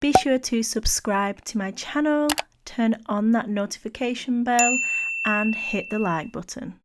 Be sure to subscribe to my channel, turn on that notification bell and hit the like button.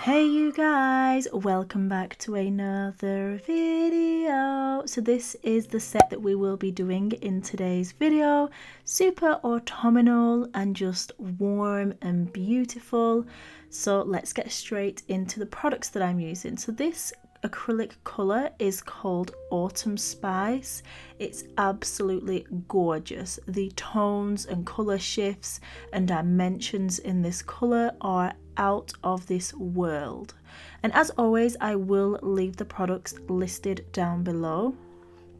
Hey you guys, welcome back to another video. So this is the set that we will be doing in today's video. Super autumnal and just warm and beautiful. So let's get straight into the products that I'm using. So this acrylic colour is called Autumn Spice. It's absolutely gorgeous. The tones and colour shifts and dimensions in this colour are out of this world. And as always, I will leave the products listed down below.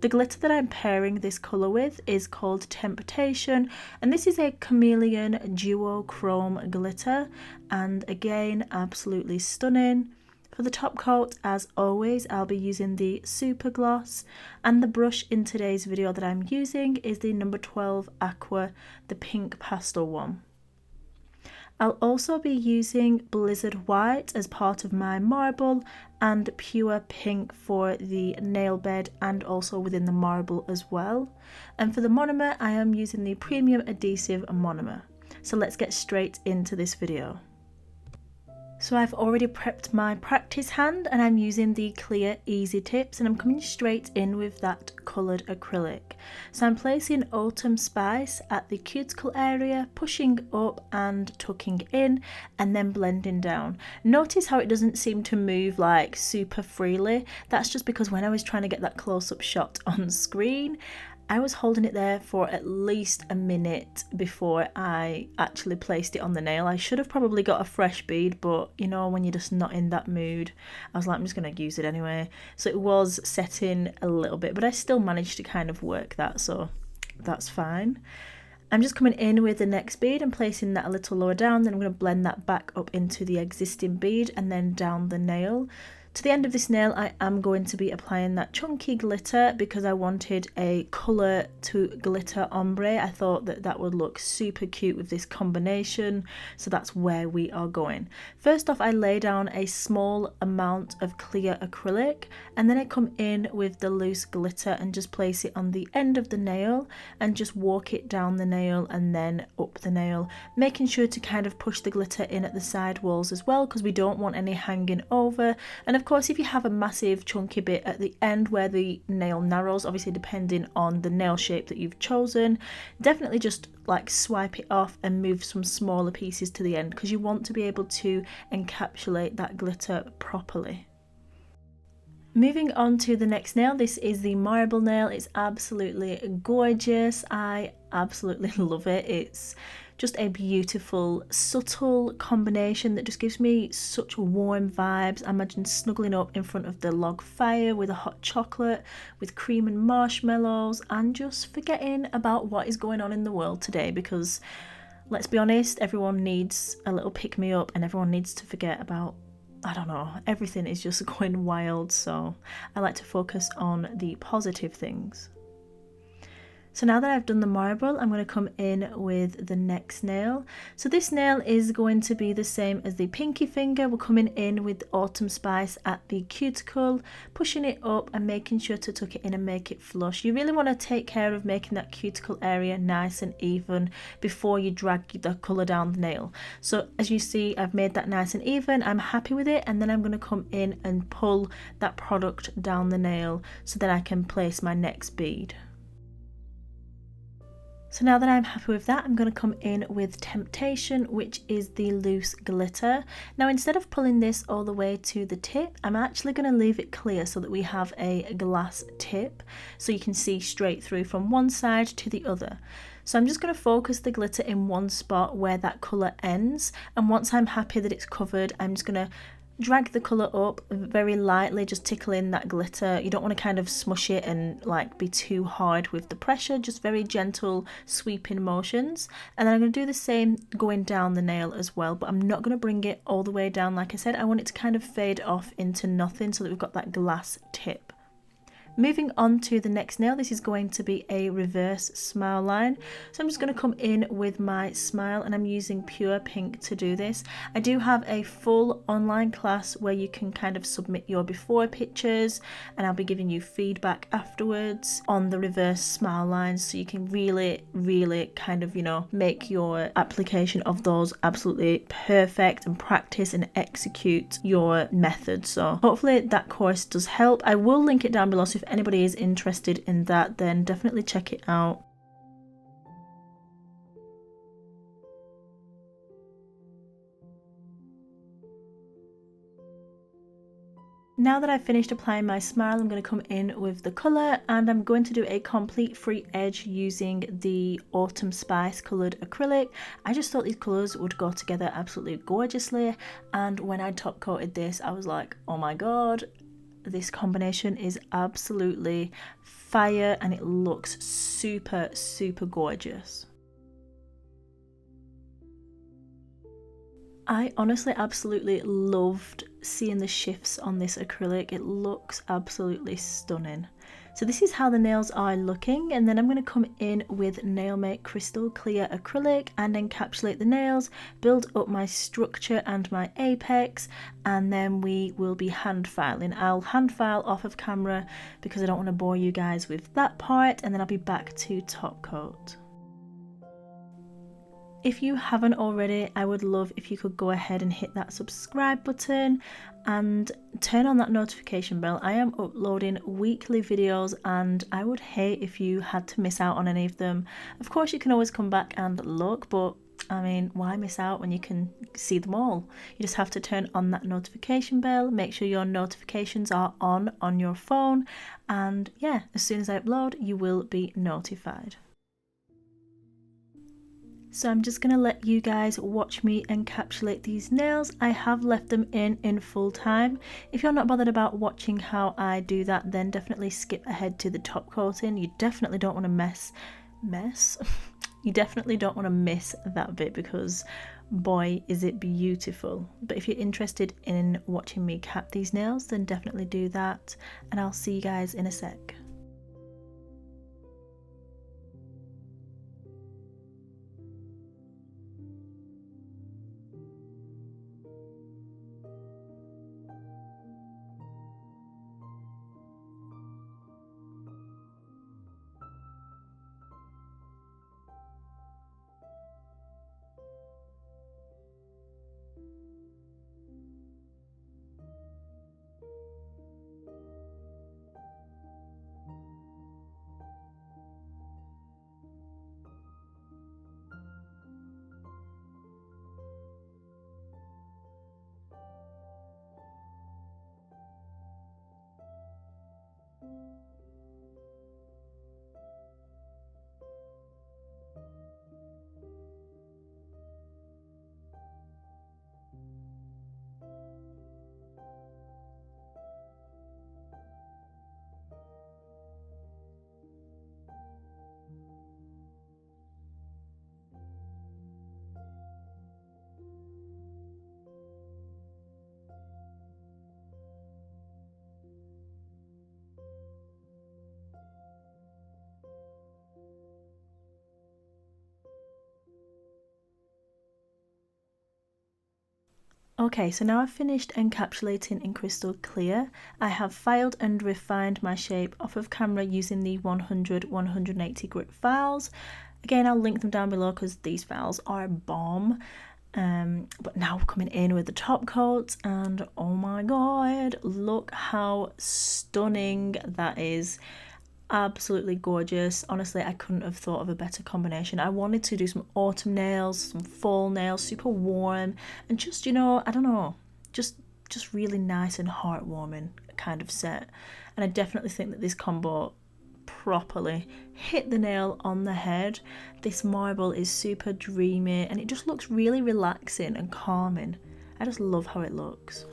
The glitter that I'm pairing this colour with is called Temptation, and this is a Chameleon duochrome glitter, and again absolutely stunning. For the top coat, as always, I'll be using the Super Gloss, and the brush in today's video that I'm using is the number 12 Aqua, the pink pastel one. I'll also be using Blizzard White as part of my marble and Pure Pink for the nail bed and also within the marble as well. And for the monomer, I am using the Premium Adhesive monomer. So let's get straight into this video. So I've already prepped my practice hand and I'm using the clear Easy Tips and I'm coming straight in with that coloured acrylic. So I'm placing Autumn Spice at the cuticle area, pushing up and tucking in and then blending down. Notice how it doesn't seem to move like super freely. That's just because when I was trying to get that close-up shot on screen, I was holding it there for at least a minute before I actually placed it on the nail. I should have probably got a fresh bead, but you know, when you're just not in that mood, I was like, I'm just going to use it anyway. So it was setting a little bit, but I still managed to kind of work that, so that's fine. I'm just coming in with the next bead and placing that a little lower down, then I'm going to blend that back up into the existing bead and then down the nail. To the end of this nail, I am going to be applying that chunky glitter because I wanted a colour to glitter ombre. I thought that that would look super cute with this combination, so that's where we are going. First off, I lay down a small amount of clear acrylic and then I come in with the loose glitter and just place it on the end of the nail and just walk it down the nail and then up the nail, making sure to kind of push the glitter in at the side walls as well because we don't want any hanging over. And of course, if you have a massive chunky bit at the end where the nail narrows, obviously depending on the nail shape that you've chosen, definitely just like swipe it off and move some smaller pieces to the end because you want to be able to encapsulate that glitter properly. Moving on to the next nail, this is the marble nail. It's absolutely gorgeous. I absolutely love it. It's just a beautiful, subtle combination that just gives me such warm vibes. I imagine snuggling up in front of the log fire with a hot chocolate, with cream and marshmallows, and just forgetting about what is going on in the world today because, let's be honest, everyone needs a little pick-me-up and everyone needs to forget about, I don't know, everything is just going wild, so I like to focus on the positive things. So now that I've done the marble, I'm going to come in with the next nail. So this nail is going to be the same as the pinky finger. We're coming in with Autumn Spice at the cuticle, pushing it up and making sure to tuck it in and make it flush. You really want to take care of making that cuticle area nice and even before you drag the colour down the nail. So as you see, I've made that nice and even. I'm happy with it, and then I'm going to come in and pull that product down the nail so that I can place my next bead. So now that I'm happy with that, I'm going to come in with Temptation, which is the loose glitter. Now instead of pulling this all the way to the tip, I'm actually going to leave it clear so that we have a glass tip so you can see straight through from one side to the other. So I'm just going to focus the glitter in one spot where that colour ends, and once I'm happy that it's covered, I'm just going to drag the colour up very lightly, just tickling that glitter. You don't want to kind of smush it and like be too hard with the pressure, just very gentle sweeping motions. And then I'm going to do the same going down the nail as well, but I'm not going to bring it all the way down. Like I said, I want it to kind of fade off into nothing so that we've got that glass tip. Moving on to the next nail, this is going to be a reverse smile line. So I'm just going to come in with my smile, and I'm using pure pink to do this. I do have a full online class where you can kind of submit your before pictures, and I'll be giving you feedback afterwards on the reverse smile lines, so you can really kind of, you know, make your application of those absolutely perfect and practice and execute your method. So hopefully that course does help. I will link it down below, so if anybody is interested in that, then definitely check it out. Now that I've finished applying my smile, I'm going to come in with the colour, and I'm going to do a complete free edge using the Autumn Spice coloured acrylic. I just thought these colours would go together absolutely gorgeously, and when I top coated this I was like, oh my god, this combination is absolutely fire and it looks super gorgeous. I honestly absolutely loved seeing the shifts on this acrylic. It looks absolutely stunning. So this is how the nails are looking, and then I'm going to come in with Nail Make Crystal Clear Acrylic and encapsulate the nails, build up my structure and my apex, and then we will be hand filing. I'll hand file off of camera because I don't want to bore you guys with that part, and then I'll be back to top coat. If you haven't already, I would love if you could go ahead and hit that subscribe button and turn on that notification bell. I am uploading weekly videos and I would hate if you had to miss out on any of them. Of course, you can always come back and look, but I mean, why miss out when you can see them all? You just have to turn on that notification bell, make sure your notifications are on your phone, and yeah, as soon as I upload, you will be notified. So I'm just going to let you guys watch me encapsulate these nails. I have left them in full time. If you're not bothered about watching how I do that, then definitely skip ahead to the top coating. You definitely don't want to you definitely don't want to miss that bit, because boy is it beautiful. But if you're interested in watching me cap these nails, then definitely do that, and I'll see you guys in a sec. Okay, so now I've finished encapsulating in crystal clear. I have filed and refined my shape off of camera using the 100-180 grit files. Again, I'll link them down below because these files are bomb. But now we're coming in with the top coat, and oh my god, look how stunning that is. Absolutely gorgeous. Honestly, I couldn't have thought of a better combination. I wanted to do some autumn nails, some fall nails, super warm, and just, you know, I don't know, just really nice and heartwarming kind of set. And I definitely think that this combo properly hit the nail on the head. This marble is super dreamy and it just looks really relaxing and calming. I just love how it looks.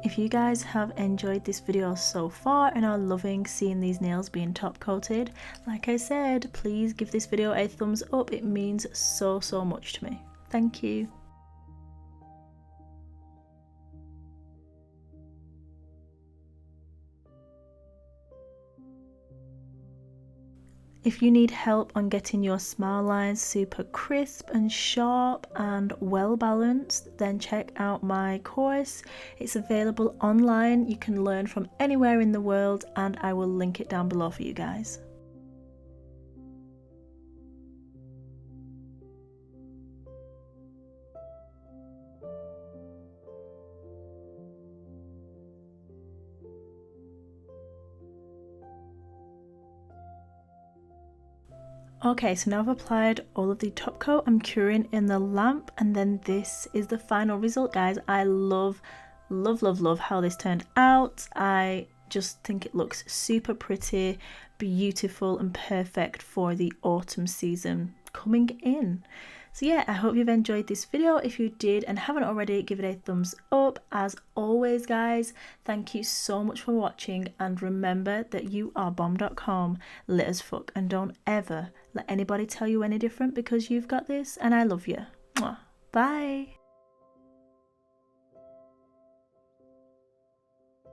If you guys have enjoyed this video so far and are loving seeing these nails being top coated, like I said, please give this video a thumbs up. It means so much to me. Thank you. If you need help on getting your smile lines super crisp and sharp and well balanced, then check out my course. It's available online. You can learn from anywhere in the world, and I will link it down below for you guys. Okay, so now I've applied all of the top coat. I'm curing in the lamp, and then this is the final result, guys. I love how this turned out. I just think it looks super pretty, beautiful, and perfect for the autumn season coming in. So yeah, I hope you've enjoyed this video. If you did and haven't already, give it a thumbs up. As always, guys, thank you so much for watching, and remember that you are bomb.com, lit as fuck, and don't ever let anybody tell you any different, because you've got this and I love you. Mwah. Bye.